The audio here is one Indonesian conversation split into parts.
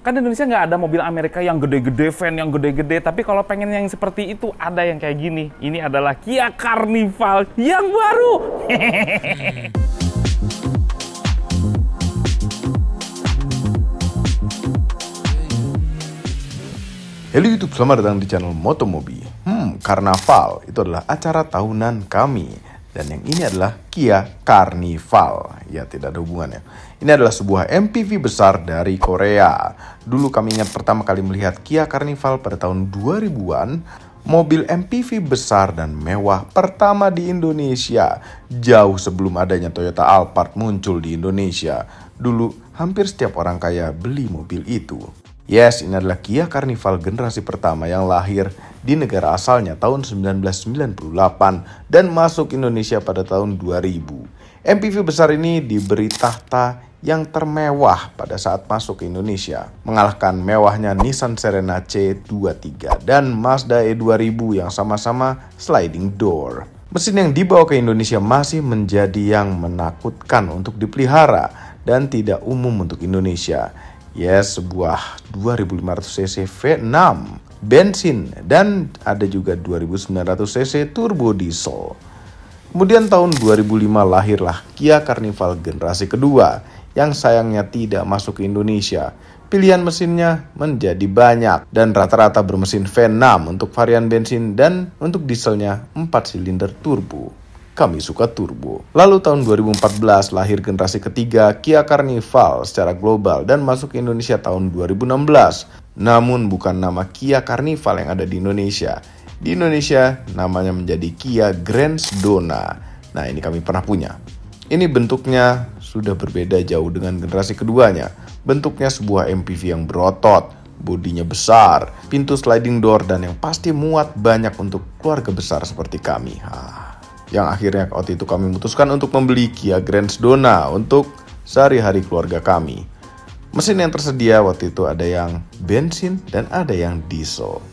Kan di Indonesia nggak ada mobil Amerika yang gede-gede, van yang gede-gede. Tapi kalau pengen yang seperti itu, ada yang kayak gini. Ini adalah Kia Carnival yang baru. Halo YouTube, selamat datang di channel Motomobi. Karnaval itu adalah acara tahunan kami. Dan yang ini adalah Kia Carnival. Ya, tidak ada hubungannya. Ini adalah sebuah MPV besar dari Korea. Dulu kami ingat pertama kali melihat Kia Carnival pada tahun 2000-an. Mobil MPV besar dan mewah pertama di Indonesia. Jauh sebelum adanya Toyota Alphard muncul di Indonesia. Dulu hampir setiap orang kaya beli mobil itu. Yes, ini adalah Kia Carnival generasi pertama yang lahir di negara asalnya tahun 1998 dan masuk Indonesia pada tahun 2000. MPV besar ini diberi tahta yang termewah pada saat masuk ke Indonesia, mengalahkan mewahnya Nissan Serena C23 dan Mazda E2000 yang sama-sama sliding door. Mesin yang dibawa ke Indonesia masih menjadi yang menakutkan untuk dipelihara dan tidak umum untuk Indonesia. Yes, sebuah 2500cc V6 bensin dan ada juga 2900cc turbo diesel. Kemudian tahun 2005 lahirlah Kia Carnival generasi kedua yang sayangnya tidak masuk ke Indonesia. Pilihan mesinnya menjadi banyak dan rata-rata bermesin V6 untuk varian bensin dan untuk dieselnya 4 silinder turbo. Kami suka turbo. Lalu tahun 2014 lahir generasi ketiga Kia Carnival secara global dan masuk ke Indonesia tahun 2016. Namun bukan nama Kia Carnival yang ada di Indonesia. Di Indonesia namanya menjadi Kia Grand Sedona. Nah, ini kami pernah punya. Ini bentuknya sudah berbeda jauh dengan generasi keduanya. Bentuknya sebuah MPV yang berotot, bodinya besar, pintu sliding door dan yang pasti muat banyak untuk keluarga besar seperti kami. Yang akhirnya waktu itu kami memutuskan untuk membeli Kia Grand Sedona untuk sehari-hari keluarga kami. Mesin yang tersedia waktu itu ada yang bensin dan ada yang diesel.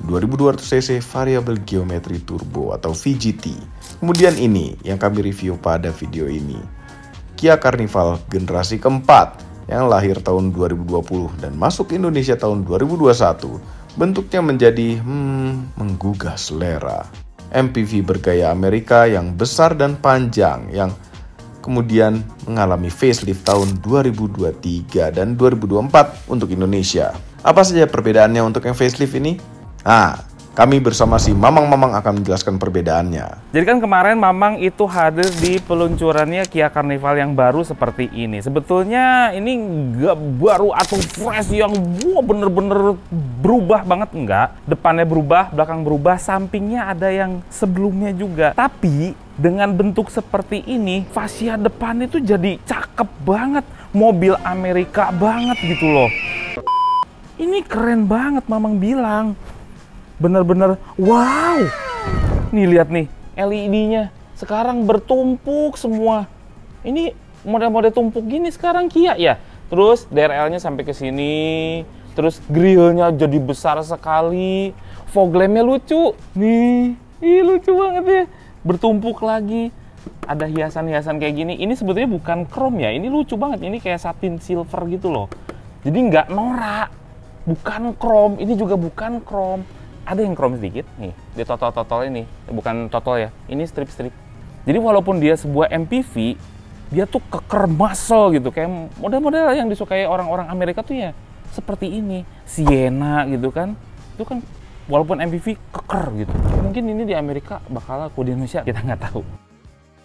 2200cc variable geometri turbo atau VGT. Kemudian ini yang kami review pada video ini. Kia Carnival generasi keempat yang lahir tahun 2020 dan masuk ke Indonesia tahun 2021. Bentuknya menjadi menggugah selera. MPV bergaya Amerika yang besar dan panjang yang kemudian mengalami facelift tahun 2023 dan 2024 untuk Indonesia. Apa saja perbedaannya untuk yang facelift ini? Kami bersama si Mamang akan menjelaskan perbedaannya. Jadi kan kemarin Mamang itu hadir di peluncurannya Kia Carnival yang baru seperti ini. Sebetulnya ini nggak baru atau fresh yang bener-bener berubah banget, enggak. Depannya berubah, belakang berubah, sampingnya ada yang sebelumnya juga. Tapi dengan bentuk seperti ini, fascia depan itu jadi cakep banget. Mobil Amerika banget gitu loh. Ini keren banget, Mamang bilang. Bener-bener wow. Nih lihat nih LED-nya sekarang bertumpuk semua. Ini model-model tumpuk gini sekarang Kia ya. Terus DRL-nya sampai ke sini. Terus grillnya jadi besar sekali. Fog lamp-nya lucu. Nih, lucu banget ya. Bertumpuk lagi. Ada hiasan-hiasan kayak gini. Ini sebetulnya bukan chrome ya. Ini lucu banget. Ini kayak satin silver gitu loh. Jadi nggak norak. Bukan chrome. Ini juga bukan chrome. Ada yang chrome sedikit, nih, di totol-totol ini, bukan totol ya, ini strip-strip. Jadi walaupun dia sebuah MPV, dia tuh keker muscle gitu, kayak model-model yang disukai orang-orang Amerika tuh ya, seperti ini, Sienna gitu kan, itu kan walaupun MPV keker gitu. Mungkin ini di Amerika bakal laku, di Indonesia kita nggak tahu.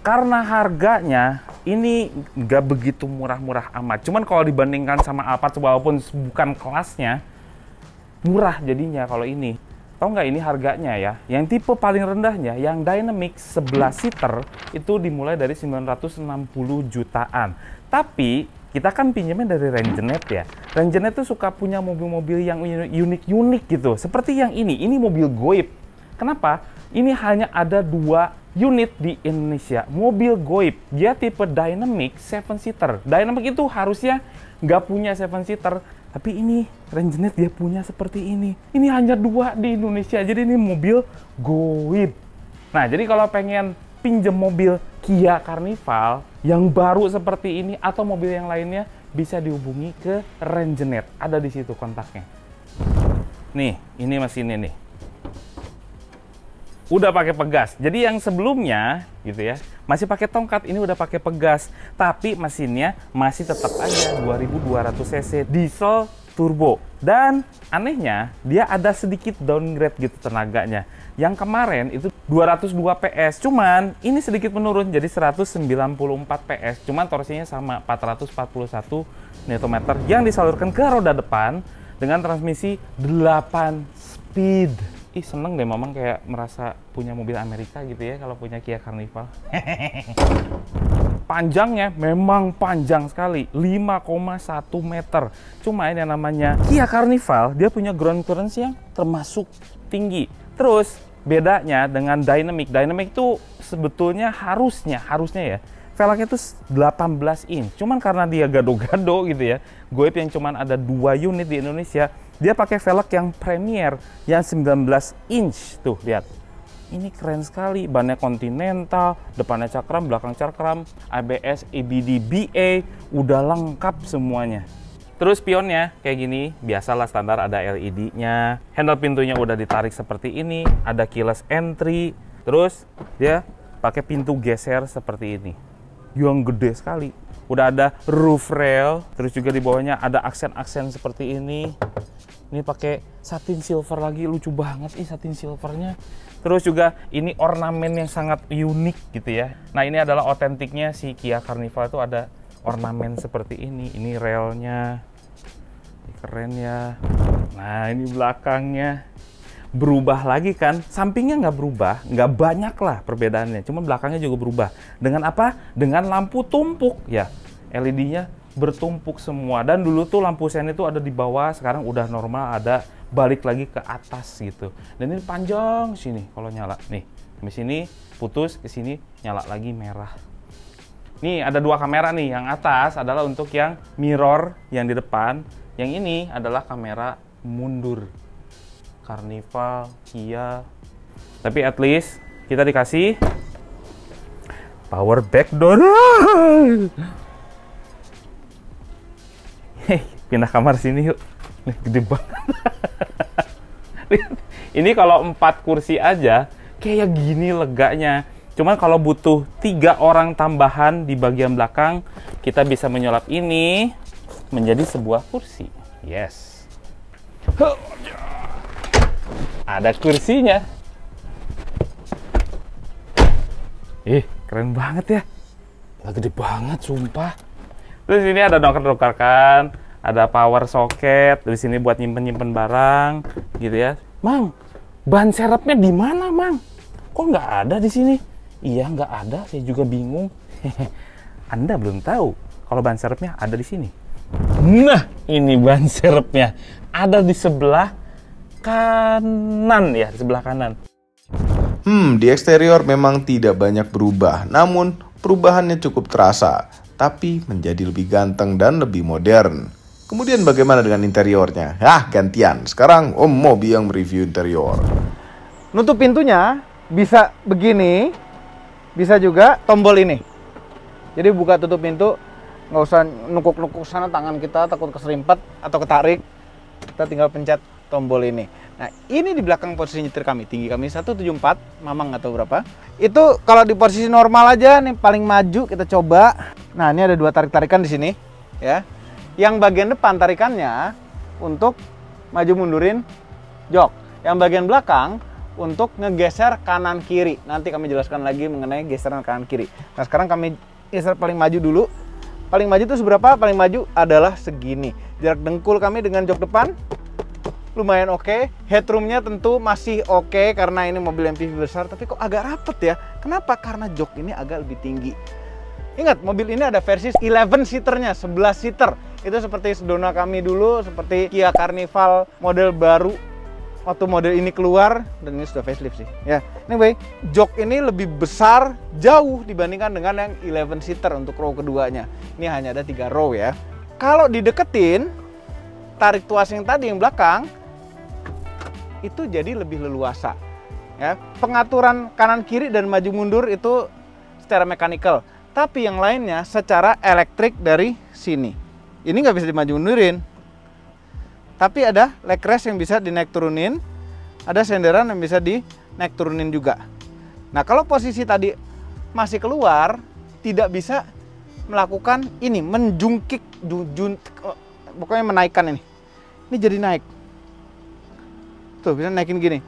Karena harganya ini nggak begitu murah-murah amat, cuman kalau dibandingkan sama Alphard walaupun bukan kelasnya, murah jadinya kalau ini. Tahu nggak ini harganya ya? Yang tipe paling rendahnya, yang Dynamic 11 seater itu dimulai dari 960 jutaan. Tapi kita kan pinjamnya dari Rangenet ya. Rangenet tuh suka punya mobil-mobil yang unik-unik gitu. Seperti yang ini mobil goib. Kenapa? Ini hanya ada 2 unit di Indonesia. Mobil goib. Dia tipe Dynamic 7 seater. Dynamic itu harusnya nggak punya 7 seater. Tapi ini Rangenet dia punya seperti ini. Ini hanya 2 di Indonesia. Jadi ini mobil goib. Nah, jadi kalau pengen pinjem mobil Kia Carnival yang baru seperti ini atau mobil yang lainnya, bisa dihubungi ke Rengenet. Ada di situ kontaknya. Nih, ini mesinnya nih. Udah pakai pegas. Jadi yang sebelumnya gitu ya, masih pakai tongkat, ini udah pakai pegas. Tapi mesinnya masih tetap aja 2200 cc diesel turbo. Dan anehnya, dia ada sedikit downgrade gitu tenaganya. Yang kemarin itu 202 PS, cuman ini sedikit menurun jadi 194 PS. Cuman torsinya sama 441 Nm yang disalurkan ke roda depan dengan transmisi 8 speed. Ih, seneng deh Mamang kayak merasa punya mobil Amerika gitu ya kalau punya Kia Carnival. Panjangnya memang panjang sekali, 5,1 meter. Cuma ini yang namanya Kia Carnival, dia punya ground clearance yang termasuk tinggi. Terus bedanya dengan Dynamic itu sebetulnya harusnya ya velgnya itu 18 inch. Cuman karena dia gado-gado gitu ya, Goib yang cuman ada 2 unit di Indonesia, dia pakai velg yang Premier yang 19 inch. Tuh, lihat. Ini keren sekali. Bannya Continental, depannya cakram, belakang cakram, ABS, EBD, BA, udah lengkap semuanya. Terus spionnya kayak gini, biasalah standar ada LED-nya. Handle pintunya udah ditarik seperti ini, ada keyless entry. Terus dia pakai pintu geser seperti ini. Yang gede sekali. Udah ada roof rail, terus juga di bawahnya ada aksen-aksen seperti ini. Ini pakai satin silver lagi, lucu banget nih satin silvernya. Terus juga ini ornamen yang sangat unik gitu ya. Nah, ini adalah otentiknya si Kia Carnival itu ada ornamen seperti ini. Ini railnya, keren ya. Nah, ini belakangnya berubah lagi kan. Sampingnya nggak berubah, nggak banyak lah perbedaannya. Cuma belakangnya juga berubah. Dengan apa? Dengan lampu tumpuk ya. LED-nya bertumpuk semua. Dan dulu tuh lampu sen itu ada di bawah, sekarang udah normal ada balik lagi ke atas gitu. Dan ini panjang sini kalau nyala. Nih, sampai sini putus, ke sini nyala lagi merah. Nih ada 2 kamera nih. Yang atas adalah untuk yang mirror yang di depan. Yang ini adalah kamera mundur. Carnival, Kia. Tapi at least kita dikasih power back door. Hei, pindah kamar sini yuk. Nih, gede banget. Ini kalau 4 kursi aja kayak gini leganya. Cuman kalau butuh 3 orang tambahan di bagian belakang, kita bisa menyulap ini menjadi sebuah kursi. Yes. Ada kursinya. Keren banget ya. Gede banget, sumpah. Terus ini ada doker-dokerkan, ada power socket, di sini buat nyimpen-nyimpen barang, gitu ya. Mang, ban serepnya di mana, Mang? Kok nggak ada di sini? Iya, nggak ada. Saya juga bingung. Anda belum tahu kalau ban serepnya ada di sini. Nah, ini ban serepnya ada di sebelah kanan ya, di sebelah kanan. Di eksterior memang tidak banyak berubah, namun perubahannya cukup terasa, tapi menjadi lebih ganteng dan lebih modern. Kemudian bagaimana dengan interiornya? Gantian. Sekarang Om Mobi yang mereview interior. Nutup pintunya bisa begini, bisa juga tombol ini. Jadi buka tutup pintu, nggak usah nukuk-nukuk sana tangan kita takut keserimpet atau ketarik. Kita tinggal pencet tombol ini. Nah, ini di belakang posisi nyetir kami. Tinggi kami 174, Mamang nggak tahu berapa. Itu kalau di posisi normal aja nih paling maju kita coba. Nah, ini ada 2 tarik-tarikan di sini ya. Yang bagian depan tarikannya untuk maju mundurin jok. Yang bagian belakang untuk ngegeser kanan kiri. Nanti kami jelaskan lagi mengenai geseran kanan kiri. Nah, sekarang kami geser paling maju dulu. Paling maju itu seberapa? Paling maju adalah segini. Jarak dengkul kami dengan jok depan lumayan oke. Headroomnya tentu masih oke karena ini mobil MPV besar, tapi kok agak rapet ya. Kenapa? Karena jok ini agak lebih tinggi. Ingat, mobil ini ada versi 11 seaternya, 11 seater. Itu seperti Sedona kami dulu, seperti Kia Carnival model baru waktu model ini keluar, dan ini sudah facelift sih ya. Anyway, jok ini lebih besar jauh dibandingkan dengan yang 11 seater untuk row keduanya. Ini hanya ada 3 row ya. Kalau dideketin, tarik tuas yang tadi yang belakang itu jadi lebih leluasa ya. Pengaturan kanan kiri dan maju mundur itu secara mekanikal, tapi yang lainnya secara elektrik dari sini ini nggak bisa dimaju mundurin. Tapi ada leg rest yang bisa dinaik turunin, ada senderan yang bisa dinaik turunin juga. Nah, kalau posisi tadi masih keluar, tidak bisa melakukan ini, menjungkik, pokoknya menaikkan ini. Ini jadi naik. Tuh, bisa naikin gini.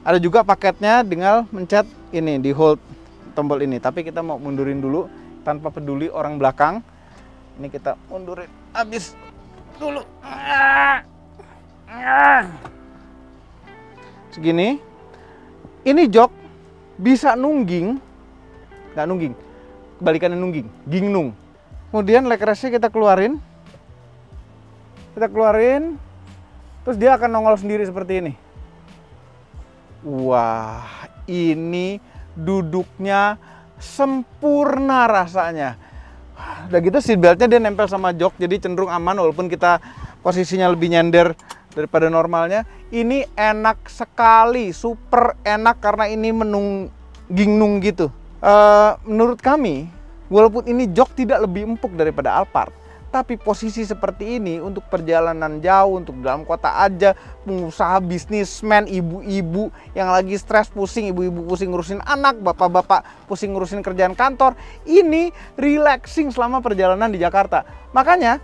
Ada juga paketnya dengan mencet ini, di hold tombol ini. Tapi kita mau mundurin dulu, tanpa peduli orang belakang. Ini kita mundurin, habis dulu. Segini. Ini jok bisa nungging, nggak nungging, kebalikannya nungging, gingnung. Kemudian leg restnya kita keluarin, terus dia akan nongol sendiri seperti ini. Wah, ini duduknya sempurna rasanya. Udah gitu seatbeltnya dia nempel sama jok, jadi cenderung aman walaupun kita posisinya lebih nyender daripada normalnya. Ini enak sekali, super enak karena ini gingnung gitu. Menurut kami, walaupun ini jok tidak lebih empuk daripada Alphard, tapi posisi seperti ini untuk perjalanan jauh, untuk dalam kota aja, pengusaha bisnismen, ibu-ibu yang lagi stres pusing, ibu-ibu pusing ngurusin anak, bapak-bapak pusing ngurusin kerjaan kantor, ini relaxing selama perjalanan di Jakarta. Makanya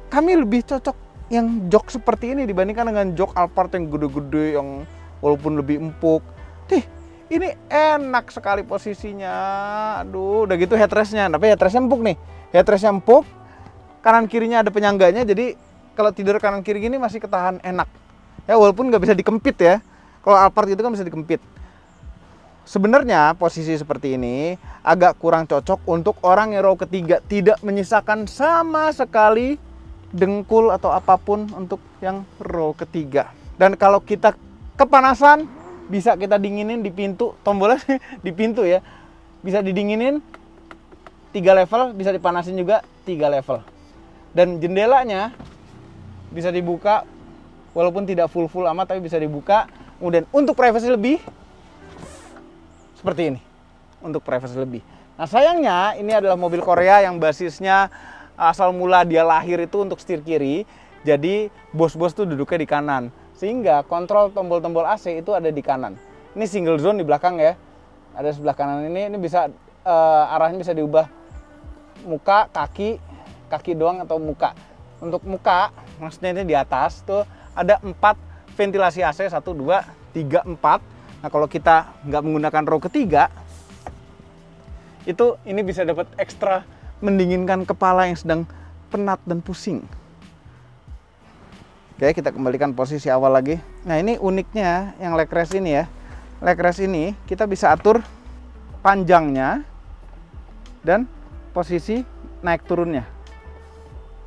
kami lebih cocok yang jok seperti ini dibandingkan dengan jok Alphard yang gede-gede, yang walaupun lebih empuk. Ini enak sekali posisinya. Aduh, udah gitu headrestnya. Tapi headrestnya empuk nih. Headrestnya empuk. Kanan kirinya ada penyangganya. Jadi kalau tidur kanan kiri gini masih ketahan enak. Ya walaupun nggak bisa dikempit ya. Kalau Alphard itu kan bisa dikempit. Sebenarnya posisi seperti ini agak kurang cocok untuk orang yang row ketiga. Tidak menyisakan sama sekali dengkul atau apapun untuk yang row ketiga. Dan kalau kita kepanasan, bisa kita dinginin di pintu, tombolnya di pintu ya. Bisa didinginin 3 level, bisa dipanasin juga 3 level. Dan jendelanya bisa dibuka walaupun tidak full amat, tapi bisa dibuka. Kemudian untuk privasi lebih seperti ini. Untuk privasi lebih. Nah, sayangnya ini adalah mobil Korea yang basisnya asal mula dia lahir itu untuk setir kiri. Jadi bos-bos tuh duduknya di kanan. Sehingga kontrol tombol-tombol AC itu ada di kanan. Ini single zone di belakang ya. Ada sebelah kanan ini bisa arahnya bisa diubah muka, kaki doang atau muka. Untuk muka, maksudnya ini di atas tuh ada 4 ventilasi AC, 1, 2, 3, 4. Nah, kalau kita nggak menggunakan row ketiga, itu ini bisa dapat ekstra mendinginkan kepala yang sedang penat dan pusing. Oke, kita kembalikan posisi awal lagi. Nah, ini uniknya yang leg rest ini ya. Leg rest ini kita bisa atur panjangnya dan posisi naik turunnya.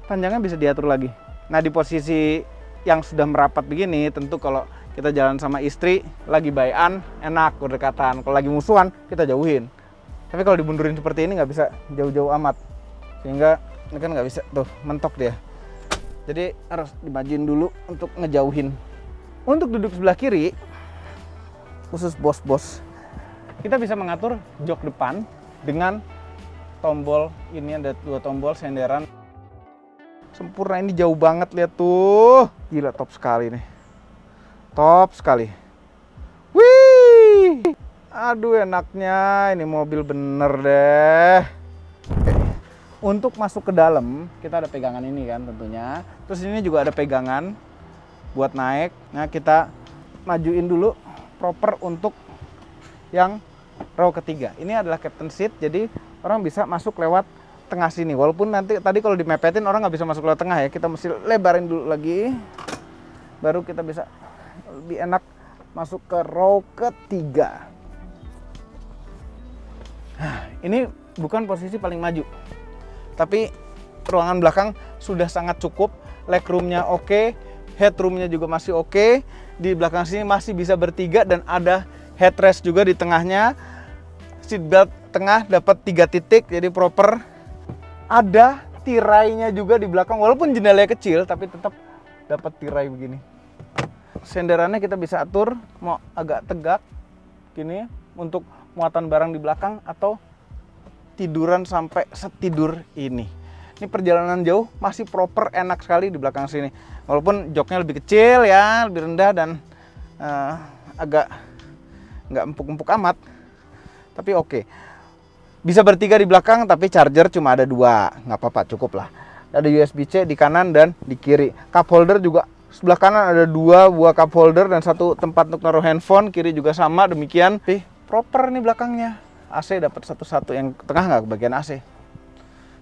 Panjangnya bisa diatur lagi. Nah, di posisi yang sudah merapat begini, tentu kalau kita jalan sama istri, lagi bayan, enak, berdekatan. Kalau lagi musuhan, kita jauhin. Tapi kalau dimundurin seperti ini nggak bisa jauh-jauh amat. Sehingga ini kan nggak bisa, tuh mentok dia. Jadi harus dimajuin dulu untuk ngejauhin. Untuk duduk sebelah kiri, khusus bos-bos, kita bisa mengatur jok depan dengan tombol. Ini ada 2 tombol senderan. Sempurna, ini jauh banget, lihat tuh. Gila, top sekali nih. Top sekali. Wih! Aduh, enaknya. Ini mobil bener deh. Untuk masuk ke dalam, kita ada pegangan ini kan tentunya. Terus ini juga ada pegangan buat naik. Nah, kita majuin dulu proper untuk yang row ketiga. Ini adalah captain seat, jadi orang bisa masuk lewat tengah sini. Walaupun nanti tadi kalau dimepetin orang nggak bisa masuk lewat tengah ya. Kita mesti lebarin dulu lagi. Baru kita bisa lebih enak masuk ke row ketiga. Nah, ini bukan posisi paling maju. Tapi ruangan belakang sudah sangat cukup, legroomnya oke, headroomnya juga masih oke. Di belakang sini masih bisa bertiga dan ada headrest juga di tengahnya. Seatbelt tengah dapat 3 titik, jadi proper. Ada tirainya juga di belakang, walaupun jendelanya kecil, tapi tetap dapat tirai begini. Senderannya kita bisa atur, mau agak tegak, gini, untuk muatan barang di belakang atau tiduran sampai setidur ini. Ini perjalanan jauh masih proper, enak sekali di belakang sini. Walaupun joknya lebih kecil ya, lebih rendah dan agak nggak empuk-empuk amat. Tapi oke. Bisa bertiga di belakang, tapi charger cuma ada 2. Nggak apa-apa, cukup lah. Ada USB-C di kanan dan di kiri. Cup holder juga sebelah kanan ada 2 buah cup holder dan 1 tempat untuk naruh handphone. Kiri juga sama, demikian. Proper nih belakangnya. AC dapat satu-satu, yang tengah nggak kebagian AC.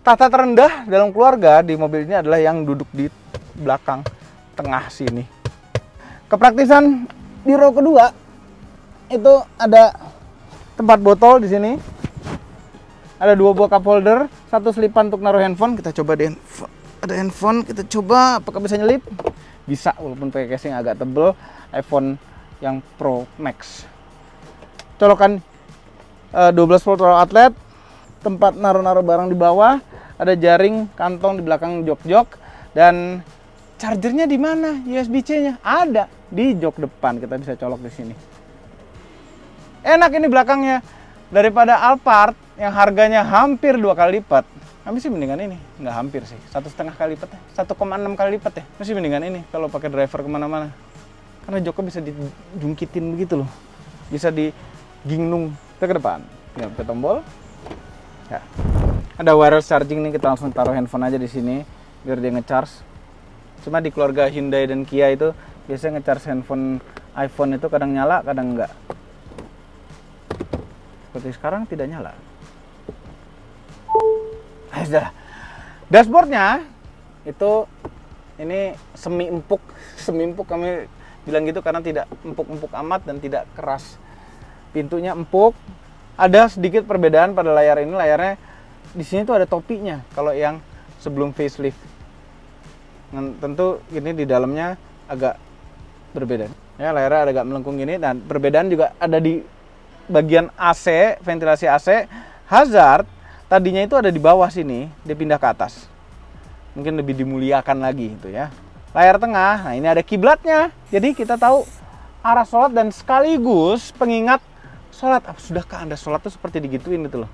Tata terendah dalam keluarga di mobil ini adalah yang duduk di belakang tengah sini. Kepraktisan di row kedua itu ada tempat botol di sini. Ada 2 buah cup holder, 1 selipan untuk naruh handphone. Kita coba deh, ada handphone, kita coba apakah bisa nyelip. Bisa, walaupun pakai casing agak tebel. iPhone yang Pro Max. Colokan 12 volt outlet, tempat naruh-naruh barang di bawah. Ada jaring kantong di belakang jok-jok, dan chargernya di mana? USB-C-nya ada di jok depan, kita bisa colok di sini. Enak ini belakangnya, daripada Alphard yang harganya hampir 2 kali lipat. Kami sih mendingan ini, nggak hampir sih, 1,5 kali lipat ya, 1,6 kali lipat ya. Masih mendingan ini kalau pakai driver kemana-mana, karena joknya bisa dijungkitin begitu loh, bisa digingnung ke depan. Tinggal pencet tombol. Ya. Ada wireless charging nih, kita langsung taruh handphone aja di sini biar dia ngecharge. Cuma di keluarga Hyundai dan Kia itu biasanya ngecharge handphone iPhone itu kadang nyala, kadang enggak. Seperti sekarang tidak nyala. Sudah. Dashboardnya itu ini semi empuk kami bilang gitu karena tidak empuk-empuk amat dan tidak keras. Pintunya empuk. Ada sedikit perbedaan pada layar ini, layarnya di sini tuh ada topinya kalau yang sebelum facelift. Tentu ini di dalamnya agak berbeda. Ya, layarnya agak melengkung gini, dan perbedaan juga ada di bagian AC, ventilasi AC. Hazard tadinya itu ada di bawah sini, dia pindah ke atas. Mungkin lebih dimuliakan lagi itu ya. Layar tengah, nah ini ada kiblatnya. Jadi kita tahu arah sholat dan sekaligus pengingat sholat. Sudahkah Anda sholat tuh seperti digituin gitu loh.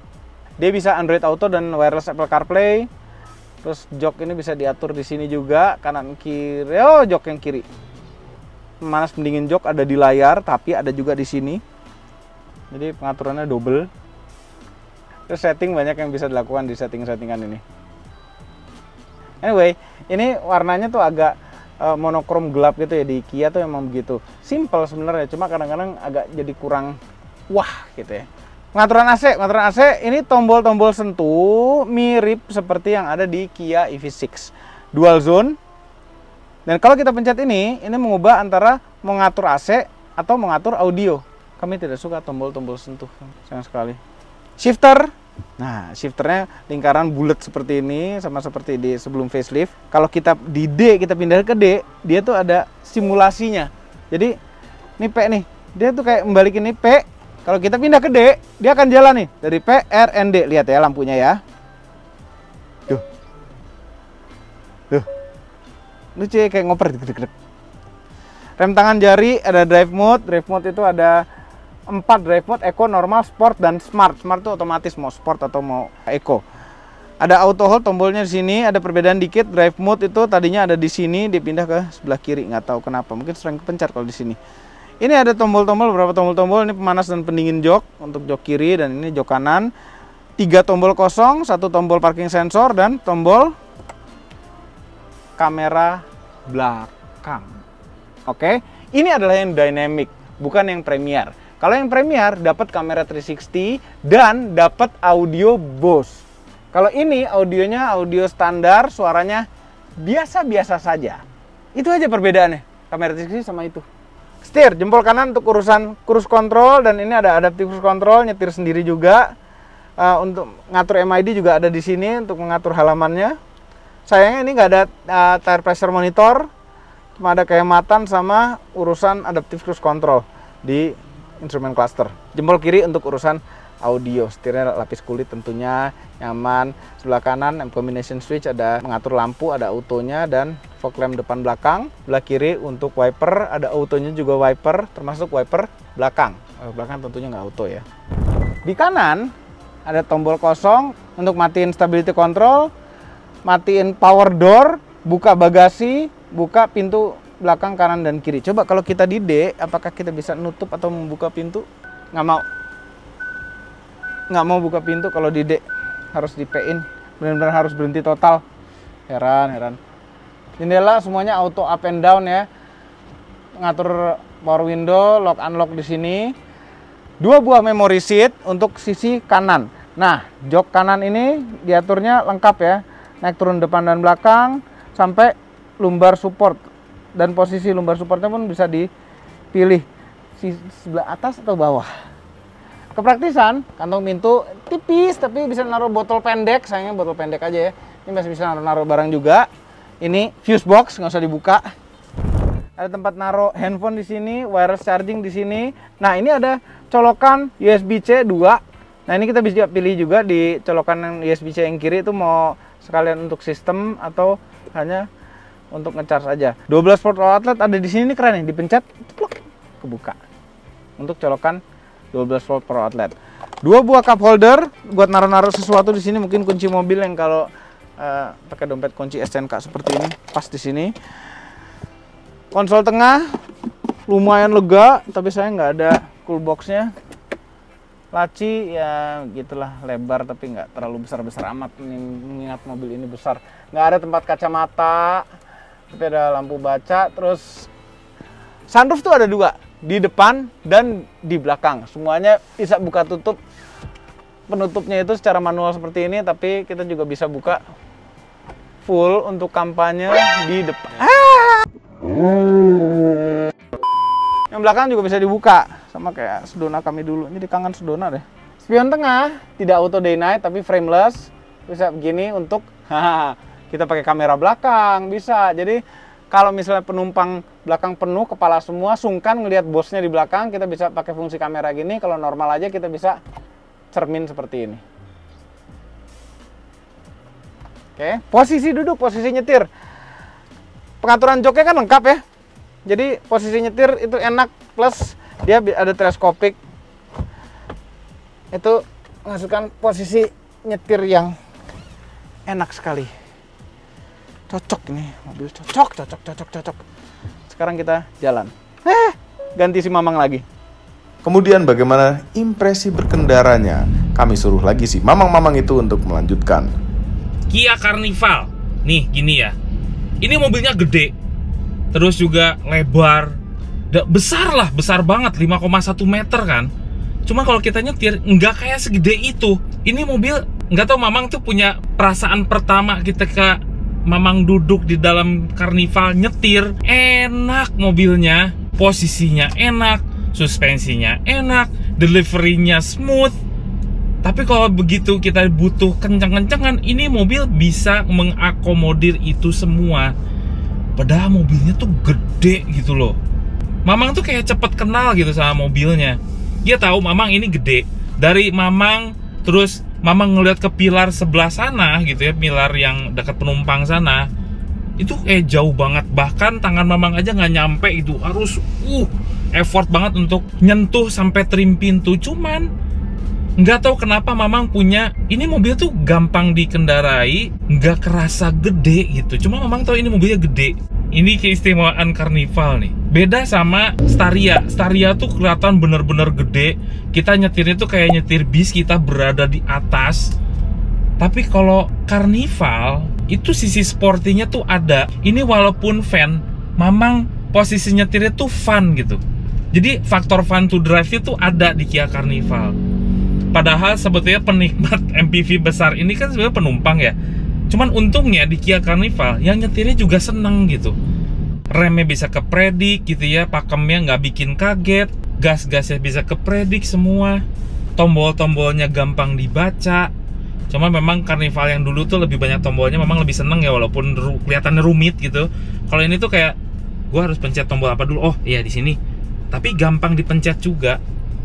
Dia bisa Android Auto dan wireless Apple CarPlay. Terus jok ini bisa diatur di sini juga, kanan kiri. Oh, jok yang kiri. Pemanas pendingin jok ada di layar, tapi ada juga di sini. Jadi pengaturannya double. Terus setting banyak yang bisa dilakukan di setting-settingan ini. Anyway, ini warnanya tuh agak monokrom gelap gitu ya. Di Kia tuh emang begitu. Simple sebenarnya, cuma kadang-kadang agak jadi kurang wah gitu ya. Pengaturan AC ini tombol-tombol sentuh mirip seperti yang ada di Kia EV6. Dual zone. Dan kalau kita pencet ini mengubah antara mengatur AC atau mengatur audio. Kami tidak suka tombol-tombol sentuh, sayang sekali. Shifter. Nah, shifternya lingkaran bulat seperti ini, sama seperti di sebelum facelift. Kalau kita di D, kita pindah ke D, dia tuh ada simulasinya. Jadi, ini P nih, dia tuh kayak membalikin ini P. Kalau kita pindah ke D, dia akan jalan nih dari P, R, N, D. Lihat ya lampunya ya. Tuh. Lucu ya, kayak ngoper. Rem tangan jari, ada drive mode. Drive mode itu ada 4 drive mode, Eco, normal, sport, dan smart. Smart itu otomatis mau sport atau mau Eco. Ada auto hold, tombolnya di sini. Ada perbedaan dikit. Drive mode itu tadinya ada di sini, dipindah ke sebelah kiri. Nggak tahu kenapa. Mungkin sering kepencet kalau di sini. Ini ada tombol-tombol, beberapa tombol-tombol. Ini pemanas dan pendingin jok untuk jok kiri, dan ini jok kanan. 3 tombol kosong, 1 tombol parking sensor, dan tombol kamera belakang. Oke, ini adalah yang dynamic, bukan yang premier. Kalau yang premier dapat kamera 360 dan dapat audio Bose. Kalau ini audionya audio standar, suaranya biasa-biasa saja. Itu aja perbedaannya, kamera 360 sama itu. Setir, jempol kanan untuk urusan cruise control, dan ini ada adaptive cruise control, nyetir sendiri juga. Untuk ngatur MID juga ada di sini untuk mengatur halamannya. Sayangnya ini nggak ada tire pressure monitor, cuma ada kehematan sama urusan adaptive cruise control di instrument cluster. Jempol kiri untuk urusan audio, setirnya lapis kulit tentunya nyaman. Sebelah kanan combination switch, ada mengatur lampu, ada autonya dan fog lamp depan belakang. Sebelah kiri untuk wiper, ada autonya juga wiper, termasuk wiper belakang. Belakang tentunya nggak auto ya. Di kanan ada tombol kosong untuk matiin stability control. matiin power door, buka bagasi, buka pintu belakang kanan dan kiri. Coba kalau kita di D, apakah kita bisa nutup atau membuka pintu? Nggak mau. Nggak mau buka pintu kalau di D. Harus di P-in. Benar-benar harus berhenti total. Heran. Jendela semuanya auto up and down ya. Ngatur power window, lock unlock di sini. 2 buah memory seat untuk sisi kanan. Nah, jok kanan ini diaturnya lengkap ya. Naik turun depan dan belakang sampai lumbar support. Dan posisi lumbar supportnya pun bisa dipilih sebelah atas atau bawah. Kepraktisan, kantong pintu tipis tapi bisa naruh botol pendek. Sayangnya botol pendek aja ya. Ini masih bisa naruh barang juga. Ini fuse box, nggak usah dibuka. Ada tempat naruh handphone di sini, wireless charging di sini. Nah, ini ada colokan USB-C 2. Nah, ini kita bisa pilih juga di colokan yang USB-C yang kiri itu mau sekalian untuk sistem atau hanya untuk ngecharge aja. 12 volt outlet ada di sini, ini keren nih, dipencet, pluk, kebuka. Untuk colokan 12 volt power outlet. 2 buah cup holder buat naruh-naruh sesuatu di sini, mungkin kunci mobil yang kalau pakai dompet kunci STNK seperti ini, pas di sini. Konsol tengah lumayan lega, tapi saya nggak ada cool box-nya. Laci ya gitulah, lebar tapi nggak terlalu besar-besar amat, mengingat mobil ini besar. Nggak ada tempat kacamata, tapi ada lampu baca. Terus sunroof tuh ada 2, di depan dan di belakang. Semuanya bisa buka tutup. Penutupnya itu secara manual seperti ini, tapi kita juga bisa buka full untuk kampanye di depan. Yang belakang juga bisa dibuka, sama kayak Sedona kami dulu. Jadi kangen Sedona deh. Spion tengah tidak auto day night tapi frameless, bisa begini untuk kita pakai kamera belakang bisa. Jadi kalau misalnya penumpang belakang penuh, kepala semua, sungkan ngelihat bosnya di belakang, kita bisa pakai fungsi kamera gini. Kalau normal aja kita bisa cermin seperti ini. Oke, posisi duduk, posisi nyetir. Pengaturan joknya kan lengkap ya. Jadi posisi nyetir itu enak, plus dia ada teleskopik. Itu menghasilkan posisi nyetir yang enak sekali. Cocok ini mobil, cocok. Sekarang kita jalan. Ganti si Mamang lagi. Kemudian bagaimana impresi berkendaranya? Kami suruh lagi si mamang-mamang itu untuk melanjutkan. Kia Carnival. Nih, gini ya. Ini mobilnya gede. Terus juga lebar. Besar banget, 5,1 meter kan. Cuma kalau kita nyetir, nggak kayak segede itu. Ini mobil, nggak tahu Mamang tuh punya perasaan pertama ketika Mamang duduk di dalam Carnival nyetir. Enak mobilnya, posisinya enak, suspensinya enak, deliverynya smooth. Tapi kalau begitu kita butuh kencang-kencangan, ini mobil bisa mengakomodir itu semua. Padahal mobilnya tuh gede gitu loh. Mamang tuh kayak cepet kenal gitu sama mobilnya. Dia tahu Mamang ini gede. Dari Mamang, terus Mamang ngeliat ke pilar sebelah sana gitu ya, pilar yang dekat penumpang sana. Itu jauh banget. Bahkan tangan Mamang aja nggak nyampe itu. Harus effort banget untuk nyentuh sampai trim pintu. Cuman nggak tahu kenapa Mamang punya, ini mobil tuh gampang dikendarai, nggak kerasa gede gitu. Cuma Mamang tahu ini mobilnya gede. Ini keistimewaan Carnival nih. Beda sama Staria. Staria tuh kelihatan bener-bener gede. Kita nyetirnya tuh kayak nyetir bis, kita berada di atas. Tapi kalau Carnival, itu sisi sportinya tuh ada. Ini walaupun van, Mamang posisi nyetirnya tuh fun gitu. Jadi faktor fun to drive itu ada di Kia Carnival. Padahal sebetulnya penikmat MPV besar ini kan sebenarnya penumpang ya. Cuman untungnya di Kia Carnival yang nyetirnya juga seneng gitu. Remnya bisa kepredik gitu ya, pakemnya nggak bikin kaget, gas-gasnya bisa kepredik semua, tombol-tombolnya gampang dibaca. Cuma memang Carnival yang dulu tuh lebih banyak tombolnya, memang lebih seneng ya, walaupun kelihatannya rumit gitu. Kalau ini tuh kayak gua harus pencet tombol apa dulu, oh iya di sini. Tapi gampang dipencet juga.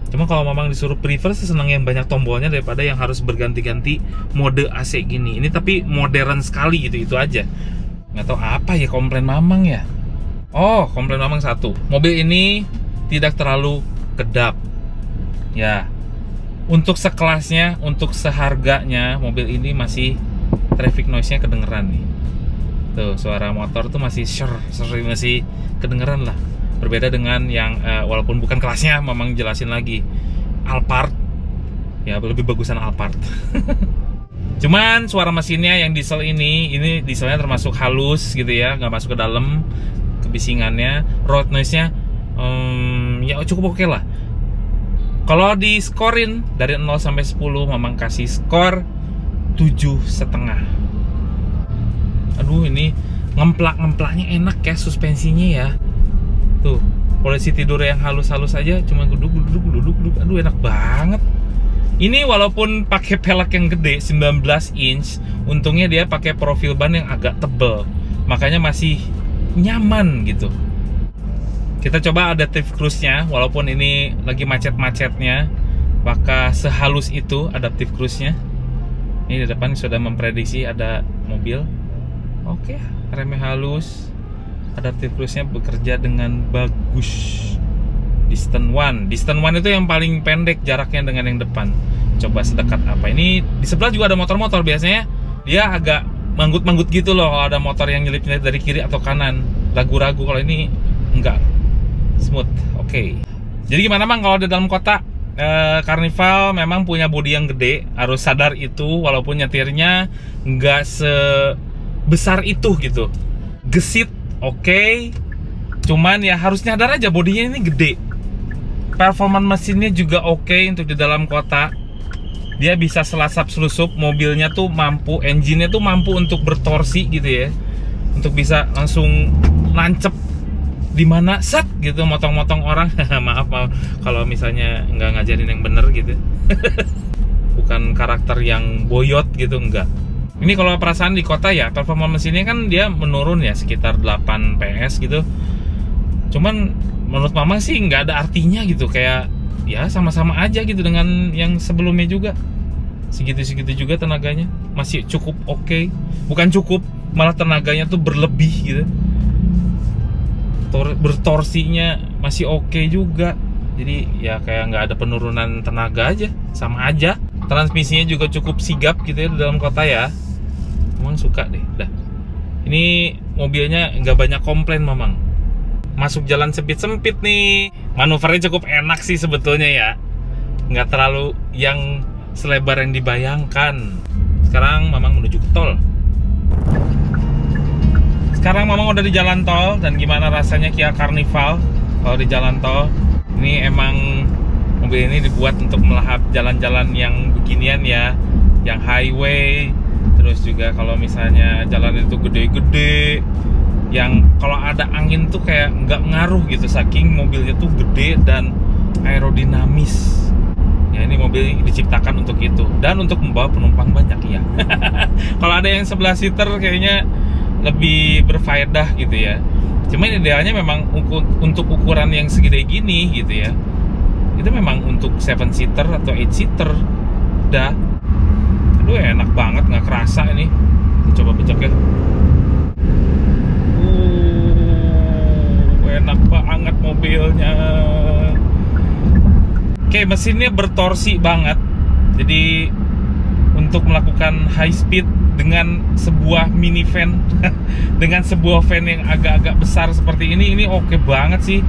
Cuma kalau Mamang disuruh prefer, senang yang banyak tombolnya daripada yang harus berganti-ganti mode AC gini. Ini tapi modern sekali gitu, itu aja. Nggak tahu apa ya komplain Mamang ya. Oh, komplain Mamang satu. Mobil ini tidak terlalu kedap. Ya, untuk sekelasnya, untuk seharganya, mobil ini masih traffic noise-nya kedengeran nih. Tuh, suara motor tuh masih masih kedengeran lah. Berbeda dengan yang walaupun bukan kelasnya, Mamang jelasin lagi. Alphard, ya lebih bagusan Alphard. Cuman suara mesinnya yang diesel ini dieselnya termasuk halus gitu ya, nggak masuk ke dalam kebisingannya. Road noise-nya ya cukup oke lah. Kalau di skorin dari 0 sampai 10, Mamang kasih skor 7,5. Aduh, ini ngemplak-ngemplaknya enak ya, suspensinya ya. Tuh, polisi tidur yang halus-halus aja cuma duduk. Aduh, enak banget. Ini walaupun pakai pelek yang gede 19 inch, untungnya dia pakai profil ban yang agak tebel. Makanya masih nyaman gitu. Kita coba adaptive cruise-nya, walaupun ini lagi macet-macetnya, maka sehalus itu adaptive cruise-nya. Ini di depan sudah memprediksi ada mobil. Oke, remnya halus. Adaptive cruise-nya bekerja dengan bagus. Distance 1 itu yang paling pendek jaraknya dengan yang depan. Coba sedekat apa. Ini di sebelah juga ada motor-motor. Biasanya dia agak manggut-manggut gitu loh kalau ada motor yang nyelip-nyelip dari kiri atau kanan. Ragu-ragu. Kalau ini enggak, smooth. Oke. Jadi gimana Mang kalau di dalam kota? Carnival memang punya bodi yang gede, harus sadar itu, walaupun nyetirnya nggak sebesar itu gitu. Gesit oke, cuman ya harus nyadar aja bodinya ini gede. Performan mesinnya juga oke untuk di dalam kota. Dia bisa selasap selusup, mobilnya tuh mampu, engine-nya tuh mampu untuk bertorsi gitu ya, untuk bisa langsung nancep di mana set gitu, motong-motong orang. Maaf kalau misalnya nggak ngajarin yang bener gitu. Bukan karakter yang boyot gitu, enggak. Ini kalau perasaan di kota ya, performa mesinnya kan dia menurun ya, sekitar 8 PS gitu. Cuman menurut Mama sih nggak ada artinya gitu, kayak ya sama-sama aja gitu dengan yang sebelumnya juga. Segitu-segitu juga tenaganya, masih cukup oke. Bukan cukup, malah tenaganya tuh berlebih gitu. Bertorsinya masih oke juga. Jadi ya kayak nggak ada penurunan tenaga aja, sama aja. Transmisinya juga cukup sigap gitu ya di dalam kota ya. Memang suka deh. Dah, ini mobilnya nggak banyak komplain Mamang. Masuk jalan sempit-sempit nih, manuvernya cukup enak sih sebetulnya ya. Nggak terlalu yang selebar yang dibayangkan. Sekarang Mamang menuju ke tol. Sekarang Mamang udah di jalan tol, dan gimana rasanya Kia Carnival kalau di jalan tol? Ini emang mobil ini dibuat untuk melahap jalan-jalan yang beginian ya, yang highway. Terus juga kalau misalnya jalan itu gede-gede, yang kalau ada angin tuh kayak nggak ngaruh gitu, saking mobilnya tuh gede dan aerodinamis. Ya, ini mobil diciptakan untuk itu, dan untuk membawa penumpang banyak ya. Kalau ada yang 11 seater kayaknya lebih berfaedah gitu ya. Cuman idealnya memang untuk ukuran yang segede gini gitu ya, itu memang untuk 7 seater atau 8 seater. Dah, aduh enak banget, nggak kerasa ini. Coba beceknya. Enak banget mobilnya. Oke, mesinnya bertorsi banget. Jadi untuk melakukan high speed dengan sebuah minivan dengan sebuah van yang agak-agak besar seperti ini oke banget sih.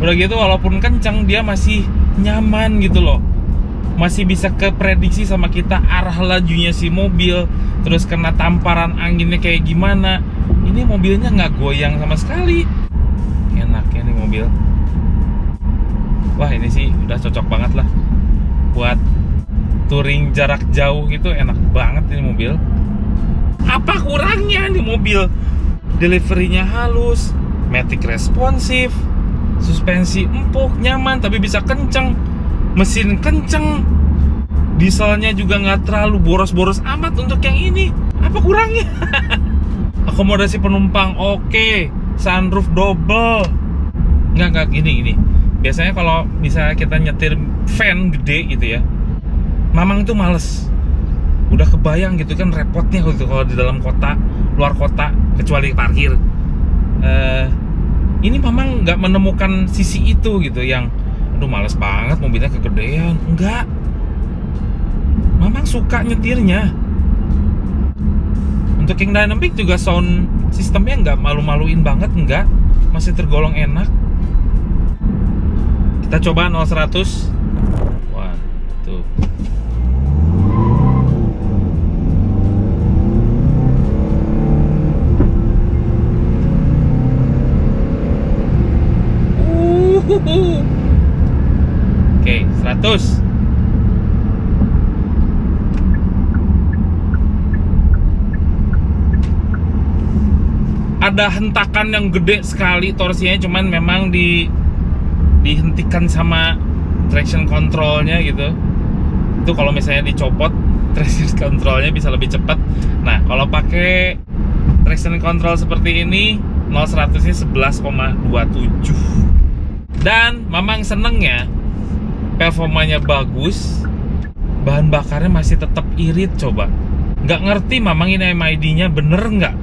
Udah gitu walaupun kencang dia masih nyaman gitu loh. Masih bisa keprediksi sama kita arah lajunya si mobil, terus kena tamparan anginnya kayak gimana. Ini mobilnya nggak goyang sama sekali. Enaknya nih mobil. Wah, ini sih udah cocok banget lah buat touring jarak jauh gitu, enak banget ini mobil. Apa kurangnya nih mobil? Deliverynya halus, matic responsif, suspensi empuk, nyaman tapi bisa kenceng, mesin kenceng, dieselnya juga nggak terlalu boros-boros amat untuk yang ini. Apa kurangnya? Akomodasi penumpang oke, sunroof double. Nggak gini. Biasanya kalau misalnya kita nyetir van gede gitu ya, Mamang tuh males. Udah kebayang gitu kan repotnya gitu kalau di dalam kota, luar kota, kecuali parkir. Ini Mamang nggak menemukan sisi itu gitu, yang aduh males banget mobilnya kegedean. Enggak, Mamang suka nyetirnya. Untuk yang dynamic juga sound sistemnya nggak malu-maluin banget, nggak, masih tergolong enak. Kita coba 0-100. 1, 2. Oke, 100. Ada hentakan yang gede sekali torsinya, cuman memang dihentikan sama traction controlnya gitu. Itu kalau misalnya dicopot traction controlnya bisa lebih cepat. Nah, kalau pakai traction control seperti ini 0-100-nya 11,27. Dan Mamang senengnya performanya bagus, bahan bakarnya masih tetap irit. Coba, nggak ngerti Mamang ini MID-nya bener nggak?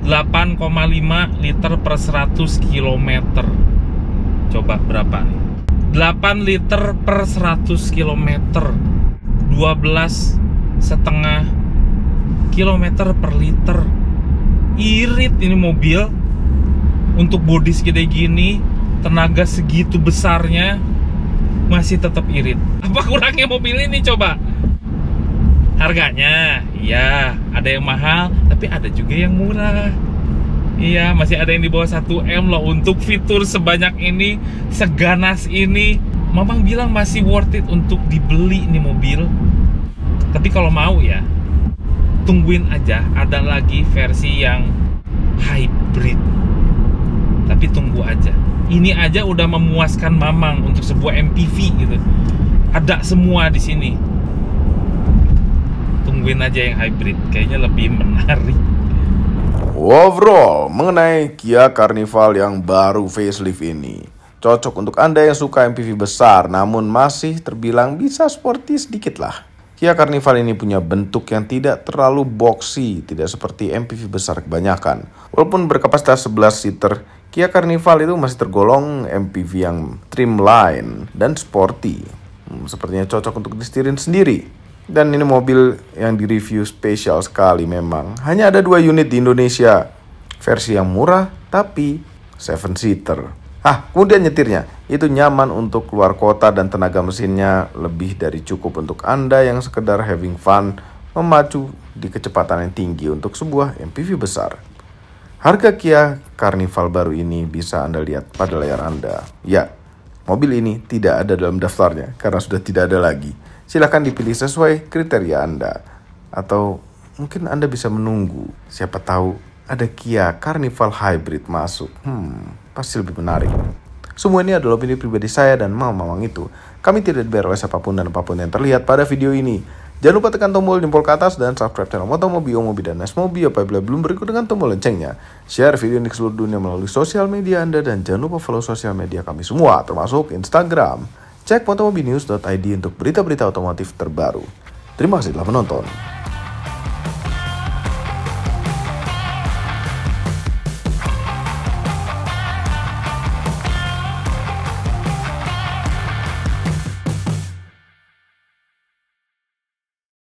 8,5 liter per 100 km. Coba berapa nih? 8 liter per 100 km. 12,5 km per liter. Irit ini mobil. Untuk bodi segede gini, tenaga segitu besarnya, masih tetap irit. Apa kurangnya mobil ini coba? Harganya, iya, ada yang mahal, tapi ada juga yang murah. Iya, masih ada yang di bawah 1 M loh. Untuk fitur sebanyak ini, seganas ini, Mamang bilang masih worth it untuk dibeli nih mobil. Tapi kalau mau ya, tungguin aja, ada lagi versi yang hybrid. Tapi tunggu aja. Ini aja udah memuaskan Mamang untuk sebuah MPV gitu. Ada semua di sini. Tungguin aja yang hybrid, kayaknya lebih menarik. Overall, mengenai Kia Carnival yang baru facelift ini, cocok untuk Anda yang suka MPV besar namun masih terbilang bisa sporty sedikit lah. Kia Carnival ini punya bentuk yang tidak terlalu boxy, tidak seperti MPV besar kebanyakan. Walaupun berkapasitas 11 seater, Kia Carnival itu masih tergolong MPV yang trimline dan sporty. Sepertinya cocok untuk disetirin sendiri. Dan ini mobil yang direview spesial sekali memang. Hanya ada 2 unit di Indonesia. Versi yang murah tapi 7-seater. Kemudian nyetirnya. Itu nyaman untuk keluar kota dan tenaga mesinnya lebih dari cukup untuk Anda yang sekedar having fun memacu di kecepatan yang tinggi untuk sebuah MPV besar. Harga Kia Carnival baru ini bisa Anda lihat pada layar Anda. Ya, mobil ini tidak ada dalam daftarnya karena sudah tidak ada lagi. Silakan dipilih sesuai kriteria Anda. Atau mungkin Anda bisa menunggu. Siapa tahu ada Kia Carnival Hybrid masuk. Pasti lebih menarik. Semua ini adalah opini pribadi saya dan Mamang itu. Kami tidak dibayar oleh siapapun dan apapun yang terlihat pada video ini. Jangan lupa tekan tombol jempol ke atas dan subscribe channel Motomobi, Omobi, dan Nesmobi apabila belum berikut dengan tombol loncengnya. Share video ini ke seluruh dunia melalui sosial media Anda dan jangan lupa follow sosial media kami semua termasuk Instagram. Cek motomobinews.id untuk berita-berita otomotif terbaru. Terima kasih telah menonton.